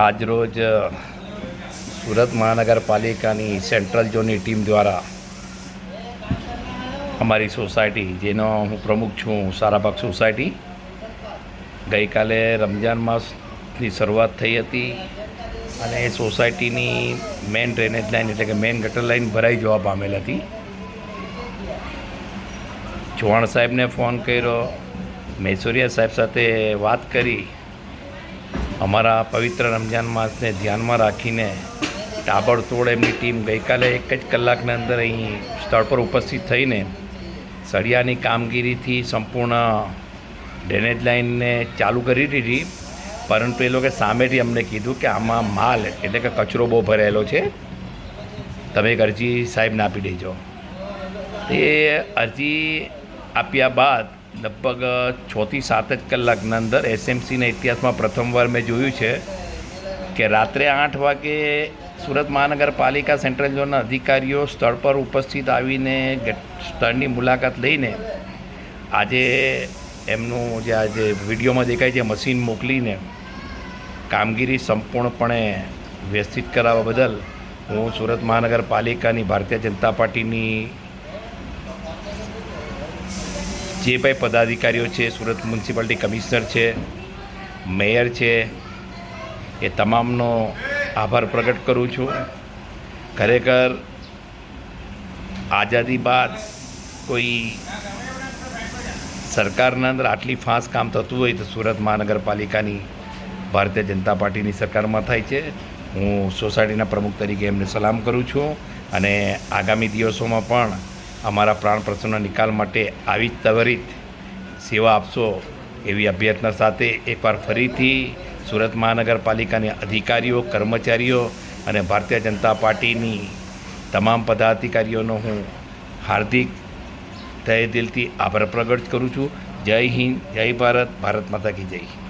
આજરોજ સુરત મહાનગરપાલિકાની સેન્ટ્રલ ઝોનની ટીમ દ્વારા અમારી સોસાયટી, જેનો હું પ્રમુખ છું, સારાબાગ સોસાયટી, ગઈકાલે રમજાન માસની શરૂઆત થઈ હતી અને એ સોસાયટીની મેઇન ડ્રેનેજ લાઇન એટલે કે મેઇન ગટર લાઇન ભરાઈ જવા પામેલ હતી. ચૌહાણ સાહેબને ફોન કર્યો, મૈસુરિયા સાહેબ સાથે વાત કરી. અમારા પવિત્ર રમજાન માસને ધ્યાનમાં રાખીને તાબડતોડ એમની ટીમ ગઈકાલે 1 જ કલાકની અંદર અહીં સ્થળ પર ઉપસ્થિત થઈને સળિયાની કામગીરીથી સંપૂર્ણ ડ્રેનેજ લાઇનને ચાલુ કરી દીધી. પરંતુ એ લોકોએ સામેથી અમને કીધું કે આમાં માલ એટલે કે કચરો બહુ ભરેલો છે, તમે એક અરજી સાહેબને આપી દેજો. એ અરજી આપ્યા બાદ લગભગ 6 થી 7 જ કલાકના અંદર એસએમસીના ઇતિહાસમાં પ્રથમવાર મેં જોયું છે કે રાત્રે 8 વાગે સુરત મહાનગરપાલિકા સેન્ટ્રલ ઝોનના અધિકારીઓ સ્થળ પર ઉપસ્થિત આવીને સ્થળની મુલાકાત લઈને આજે એમનું જે આજે વિડીયોમાં દેખાય છે મશીન મોકલીને કામગીરી સંપૂર્ણપણે વ્યવસ્થિત કરાવવા બદલ હું સુરત મહાનગરપાલિકાની ભારતીય જનતા પાર્ટીની જે ભાઈ પદાધિકારીઓ છે, સુરત મ્યુનિસિપાલિટી કમિશનર છે, મેયર છે, એ તમામનો આભાર પ્રગટ કરું છું. ખરેખર આઝાદી બાદ કોઈ સરકારના અંદર આટલી ફાસ્ટ કામ થતું હોય તો સુરત મહાનગરપાલિકાની ભારતીય જનતા પાર્ટીની સરકારમાં થાય છે. હું સોસાયટીના પ્રમુખ તરીકે એમને સલામ કરું છું અને આગામી દિવસોમાં પણ અમારા પ્રાણ પ્રશ્નોના નિકાલ માટે આવી જ ત્વરિત સેવા આપશો એવી અભ્યર્થના સાથે એકવાર ફરીથી સુરત મહાનગરપાલિકાના અધિકારીઓ, કર્મચારીઓ અને ભારતીય જનતા પાર્ટીની તમામ પદાધિકારીઓનો હું હાર્દિક તહે દિલથી આભાર પ્રગટ કરું છું. જય હિન્દ, જય ભારત, ભારત માતા કી જય.